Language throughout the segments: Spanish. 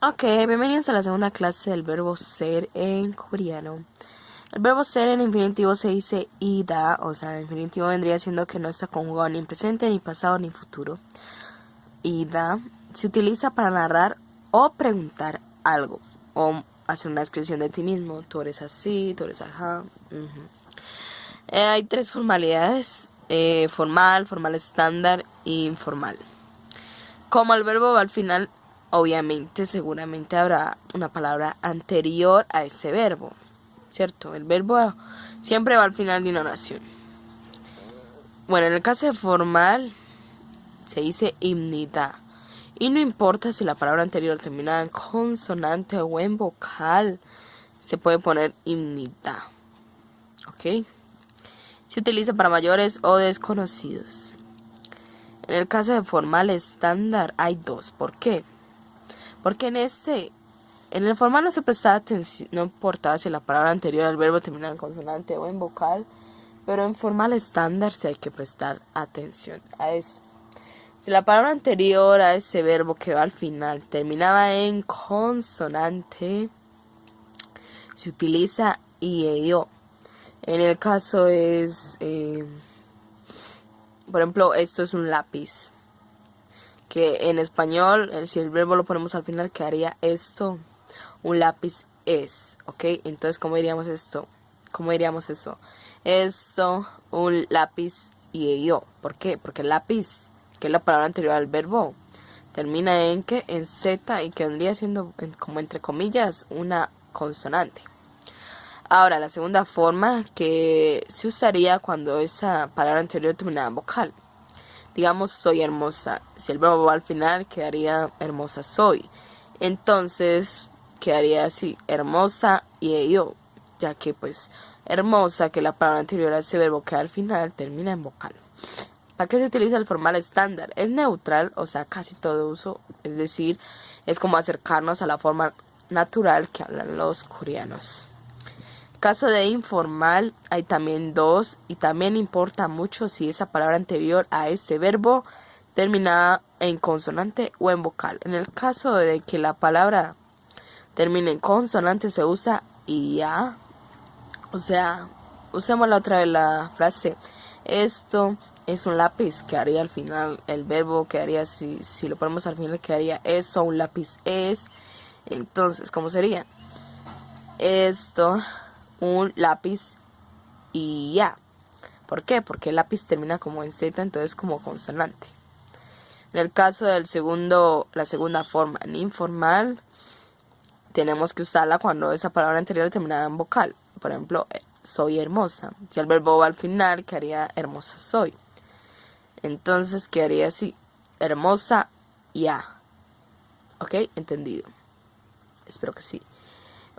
Ok, bienvenidos a la segunda clase del verbo ser en coreano. El verbo ser en infinitivo se dice ida, o sea, el infinitivo vendría siendo que no está conjugado ni en presente, ni pasado, ni futuro. Ida se utiliza para narrar o preguntar algo, o hacer una descripción de ti mismo. Tú eres así, tú eres ajá. Hay tres formalidades, formal, formal estándar e informal. Como el verbo va al final, obviamente, seguramente habrá una palabra anterior a ese verbo, ¿cierto? El verbo siempre va al final de una oración. Bueno, en el caso de formal, se dice himnida. Y no importa si la palabra anterior termina en consonante o en vocal, se puede poner himnida. ¿Ok? Se utiliza para mayores o desconocidos. En el caso de formal estándar hay dos. ¿Por qué? Porque en el formal no se prestaba atención, no importaba si la palabra anterior al verbo terminaba en consonante o en vocal, pero en formal estándar sí hay que prestar atención a eso. Si la palabra anterior a ese verbo que va al final terminaba en consonante, se utiliza IEO. En el caso es, por ejemplo, esto es un lápiz. Que en español, si el verbo lo ponemos al final, quedaría esto. Un lápiz es, ¿ok? Entonces, ¿cómo diríamos esto? ¿Cómo diríamos eso? Esto, un lápiz y yo. ¿Por qué? Porque el lápiz, que es la palabra anterior al verbo, termina en ¿qué? En Z y que vendría siendo, como entre comillas, una consonante. Ahora, la segunda forma que se usaría cuando esa palabra anterior terminaba en vocal. Digamos, soy hermosa. Si el verbo va al final, quedaría hermosa soy. Entonces, quedaría así, hermosa y yo. Ya que, pues, hermosa, que la palabra anterior a ese verbo que al final termina en vocal. ¿Para qué se utiliza el formal estándar? Es neutral, o sea, casi todo uso. Es decir, es como acercarnos a la forma natural que hablan los coreanos. Caso de informal hay también dos y también importa mucho si esa palabra anterior a ese verbo termina en consonante o en vocal. En el caso de que la palabra termine en consonante se usa ya. O sea, usemos la otra vez la frase. Esto es un lápiz, que haría al final el verbo, que haría si lo ponemos al final, que haría esto, un lápiz es. Entonces, ¿cómo sería? Esto, un lápiz y ya. ¿Por qué? Porque el lápiz termina como en Z, entonces como consonante. En el caso del la segunda forma, en informal, tenemos que usarla cuando esa palabra anterior termina en vocal. Por ejemplo, soy hermosa. Si el verbo va al final, quedaría hermosa soy. Entonces quedaría así, hermosa ya. ¿Ok? Entendido. Espero que sí.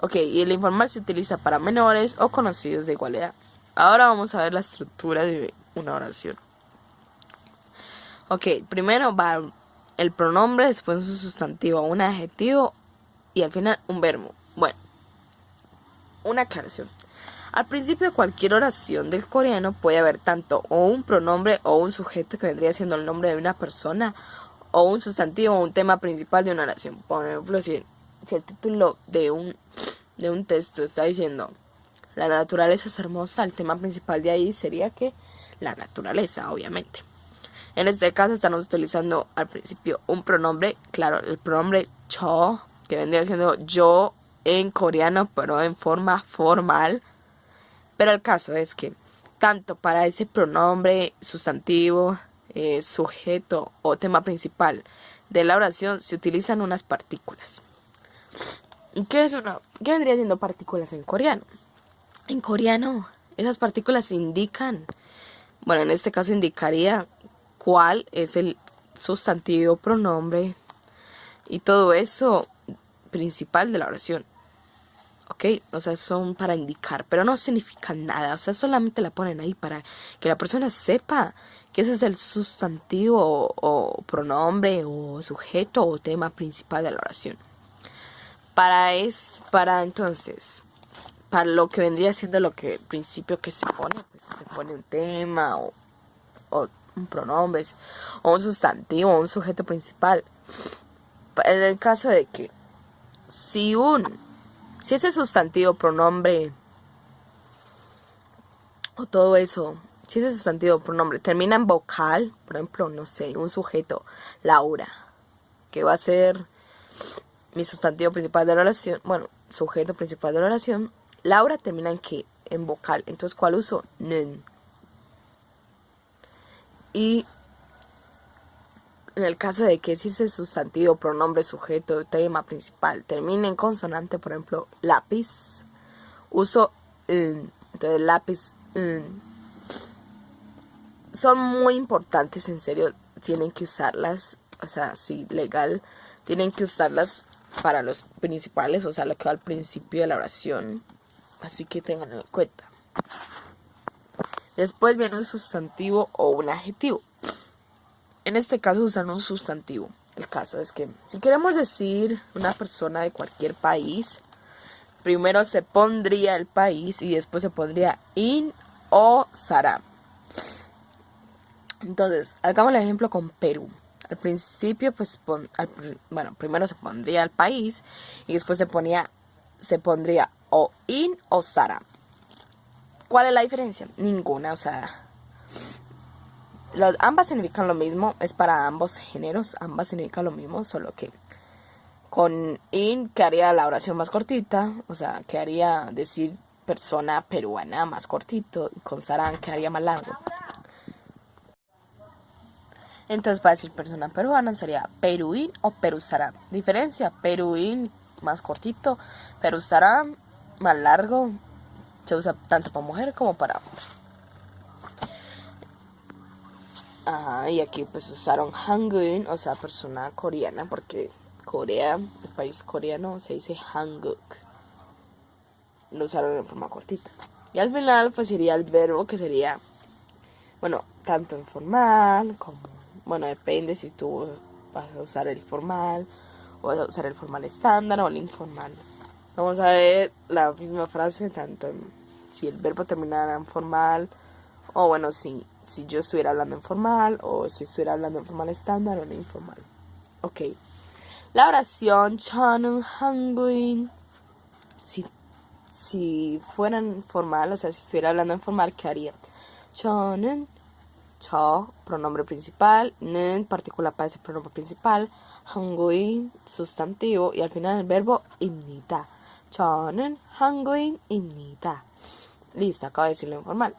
Ok, y el informal se utiliza para menores o conocidos de igual edad. Ahora vamos a ver la estructura de una oración. Ok, primero va el pronombre, después un sustantivo, un adjetivo y al final un verbo. Bueno, una aclaración. Al principio de cualquier oración del coreano puede haber tanto o un pronombre o un sujeto que vendría siendo el nombre de una persona o un sustantivo o un tema principal de una oración. Por ejemplo, si el título de un texto está diciendo la naturaleza es hermosa, el tema principal de ahí sería que la naturaleza, obviamente. En este caso estamos utilizando al principio un pronombre, claro, el pronombre cho, que vendría siendo yo en coreano, pero en forma formal. Pero el caso es que tanto para ese pronombre, sustantivo, sujeto o tema principal de la oración se utilizan unas partículas. ¿Qué vendría siendo partículas en coreano? En coreano, esas partículas indican, bueno, en este caso indicaría cuál es el sustantivo, pronombre y todo eso principal de la oración. ¿Ok? O sea, son para indicar, pero no significan nada. O sea, solamente la ponen ahí para que la persona sepa que ese es el sustantivo o pronombre o sujeto o tema principal de la oración. Entonces, para lo que vendría siendo lo que el principio que se pone, pues se pone un tema o un pronombre o un sustantivo o un sujeto principal. En el caso de que Si ese sustantivo, pronombre o todo eso, si ese sustantivo, pronombre termina en vocal, por ejemplo, no sé, un sujeto, Laura, que va a ser mi sustantivo principal de la oración, bueno, sujeto principal de la oración, Laura termina en qué? En vocal. Entonces, ¿cuál uso? Nen. Y en el caso de que si ese sustantivo, pronombre, sujeto, tema principal termine en consonante, por ejemplo, lápiz, uso n. Entonces, lápiz, n. Son muy importantes, en serio, tienen que usarlas, o sea, sí, legal, tienen que usarlas para los principales, o sea, lo que va al principio de la oración, así que tenganlo en cuenta. Después viene un sustantivo o un adjetivo. En este caso usan un sustantivo. El caso es que si queremos decir una persona de cualquier país, primero se pondría el país y después se pondría in o sará. Entonces, hagamos el ejemplo con Perú. Al principio, pues, primero se pondría el país y después se pondría o in o sará. ¿Cuál es la diferencia? Ninguna, o sea, ambas significan lo mismo, es para ambos géneros, ambas significan lo mismo, solo que con in quedaría la oración más cortita, o sea, quedaría decir persona peruana más cortito, y con sarán quedaría más largo. Entonces, para decir persona peruana sería peruín o perusarán. Diferencia, peruín más cortito, perusarán más largo. Se usa tanto para mujer como para hombre. Y aquí pues usaron Hanguk, o sea, persona coreana, porque Corea, el país coreano, se dice Hanguk. Lo usaron en forma cortita. Y al final pues iría el verbo que sería, bueno, tanto en formal como, bueno, depende si tú vas a usar el formal o vas a usar el formal estándar o el informal. Vamos a ver la misma frase tanto si el verbo terminara en formal o bueno, si yo estuviera hablando en formal o si estuviera hablando en formal estándar o en informal. Ok. La oración 저는 한국인, si fuera en formal, o sea, si estuviera hablando en formal, ¿qué haría? 저는, 저, pronombre principal, 는, partícula para ese pronombre principal, 한국인, sustantivo, y al final el verbo 입니다. 저는 한국인입니다. Listo, acabo de decirlo en formal.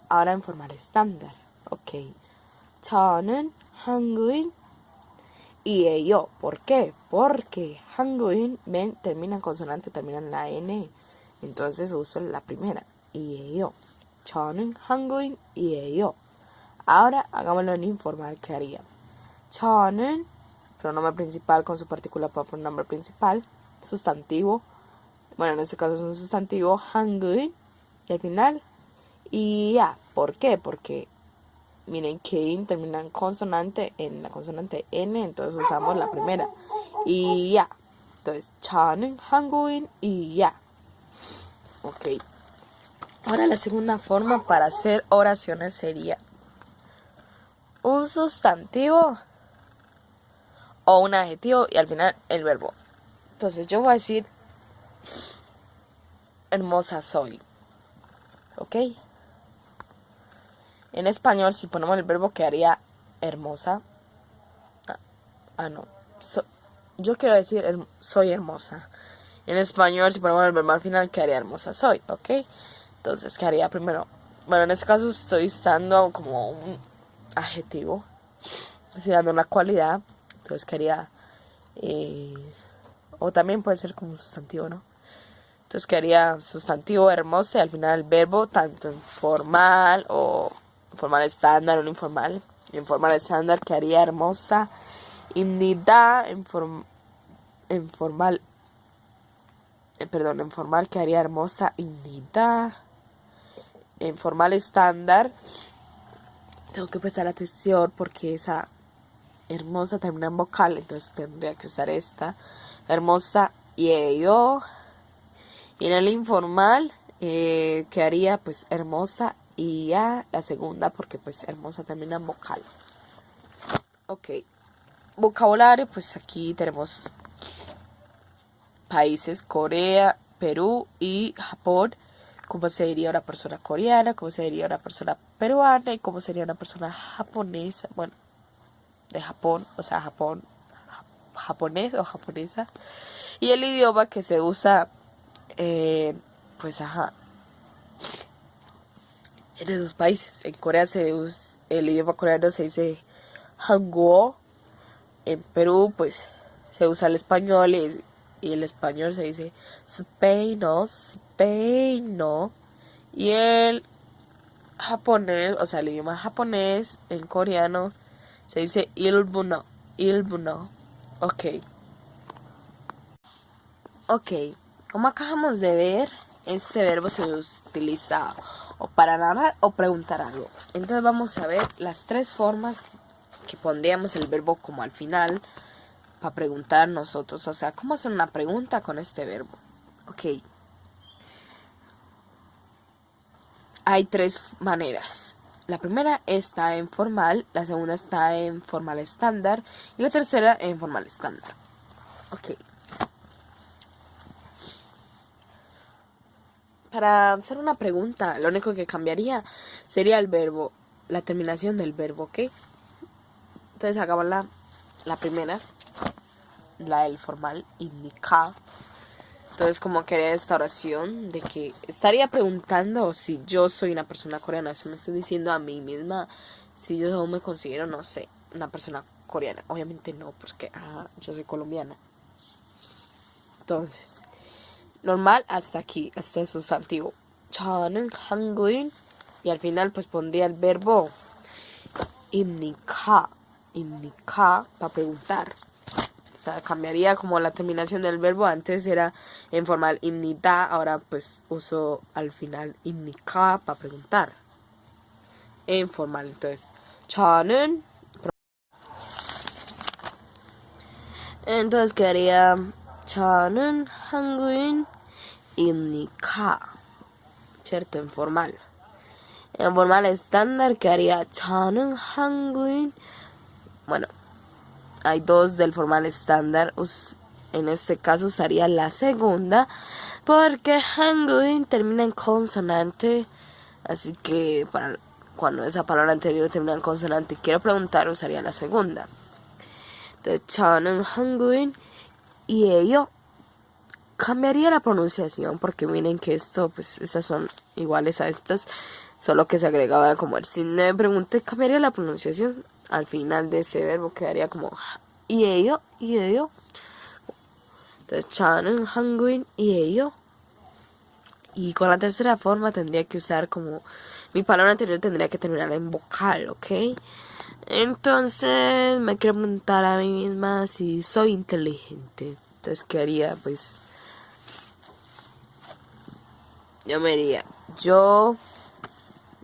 Ahora en formal estándar. Ok. 저는 한국인 이에요. ¿Por qué? Porque 한국인, ven, termina en consonante, termina en la N. Entonces uso la primera. 이에요. 저는 한국인이에요. Ahora hagámoslo en informal. ¿Qué haría? 저는, pronombre principal con su partícula para pronombre principal, sustantivo. Bueno, en este caso es un sustantivo, 한국인, y al final, 이야. ¿Por qué? Porque miren que in termina en consonante, en la consonante N, entonces usamos la primera, 이야. Entonces, 저는 한국인이야. Ok. Ahora la segunda forma para hacer oraciones sería un sustantivo o un adjetivo y al final el verbo. Entonces yo voy a decir hermosa soy. ¿Ok? En español, si ponemos el verbo, quedaría hermosa. No. Yo quiero decir soy hermosa. En español, si ponemos el verbo al final, quedaría hermosa soy. ¿Ok? Entonces quedaría primero. Bueno, en este caso estoy usando como un adjetivo. Estoy dando una cualidad. Entonces quedaría. O también puede ser como un sustantivo, ¿no? Entonces quedaría sustantivo hermosa y al final el verbo, tanto en formal o formal estándar o informal. En formal estándar quedaría hermosa. Imnidad en formal quedaría hermosa. Imnidad. En formal estándar tengo que prestar atención porque esa hermosa termina en vocal, entonces tendría que usar esta. Hermosa y yo. Y en el informal quedaría pues hermosa y ya la segunda porque pues hermosa termina en vocal. Ok. Vocabulario, pues aquí tenemos países, Corea, Perú y Japón, cómo sería una persona coreana, cómo sería una persona peruana y cómo sería una persona japonesa, bueno, de Japón, o sea, Japón, japonés o japonesa, y el idioma que se usa, pues ajá, en esos países. En Corea se usa, el idioma coreano se dice Hangul, en Perú pues se usa el español y el español se dice Spain, ¿no? Spain, ¿no? Y el japonés, o sea, el idioma japonés en coreano se dice ilbuno, ilbuno. Ok. Ok, como acabamos de ver, este verbo se utiliza o para narrar o preguntar algo. Entonces vamos a ver las tres formas que pondríamos el verbo como al final para preguntar nosotros. O sea, ¿cómo hacer una pregunta con este verbo? Ok, hay tres maneras. La primera está en formal, la segunda está en formal estándar y la tercera en formal estándar. Ok. Para hacer una pregunta, lo único que cambiaría sería el verbo, la terminación del verbo, ¿ok? Entonces hagamos la primera, la del formal, indica. Entonces, como quería esta oración de que estaría preguntando si yo soy una persona coreana. Eso me estoy diciendo a mí misma, si yo me considero, no sé, una persona coreana. Obviamente no, porque yo soy colombiana. Entonces, normal hasta aquí, hasta el sustantivo. 저는 한국인. Y al final pues pondría el verbo 입니까, para preguntar. O sea, cambiaría como la terminación del verbo. Antes era en formal 입니다, ahora pues uso al final 입니까 para preguntar. En formal, entonces 저는. Entonces quedaría 저는 한국인입니까, ¿cierto? En formal. En formal estándar quedaría 저는 한국인. Bueno, hay dos del formal estándar. En este caso usaría la segunda porque 한국인 termina en consonante. Así que para cuando esa palabra anterior termina en consonante y quiero preguntar, usaría la segunda. Entonces, 저는 한국인이에요. Cambiaría la pronunciación porque miren que esto, pues estas son iguales a estas, solo que se agregaba como el signo de pregunta y cambiaría la pronunciación. Al final de ese verbo quedaría como 이에요, 이에요. Entonces, 저는 한국인이에요. Y con la tercera forma tendría que usar como mi palabra anterior tendría que terminar en vocal, ¿ok? Entonces me quiero preguntar a mí misma si soy inteligente. Entonces, ¿qué haría? Pues yo me diría,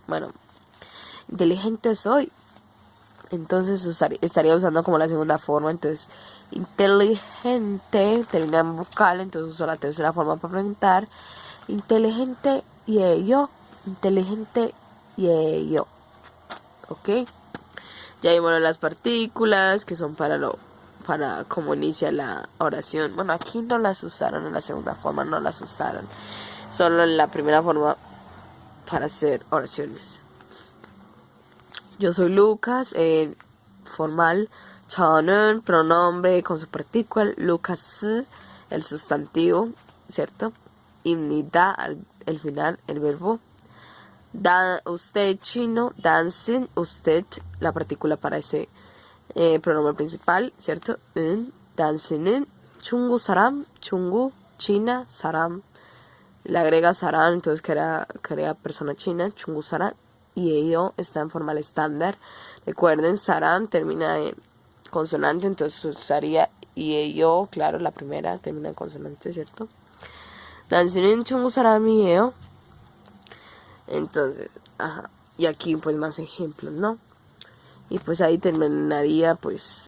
bueno, inteligente soy. Entonces estaría usando como la segunda forma. Entonces, inteligente termina en vocal. Entonces uso la tercera forma para preguntar. Inteligente y ello. Inteligente y ello. ¿Ok? Ya vimos las partículas que son para cómo inicia la oración. Bueno, aquí no las usaron, en la segunda forma no las usaron. Solo en la primera forma para hacer oraciones. Yo soy Lucas, formal. 저는, pronombre con su partícula. Lucas, el sustantivo, ¿cierto? 입니다, el final, el verbo. Usted, chino. Dancing, usted, la partícula para ese pronombre principal, ¿cierto? dancing. 중국 사람, 중국, China, 사람. Le agrega saran, entonces crea persona china, 중국 사람. Y ello está en formal estándar. Recuerden, saran termina en consonante, entonces usaría y ello, claro, la primera termina en consonante, ¿cierto? 다시는 중국 사람이에요. Entonces, ajá. Y aquí pues más ejemplos, ¿no? Y pues ahí terminaría pues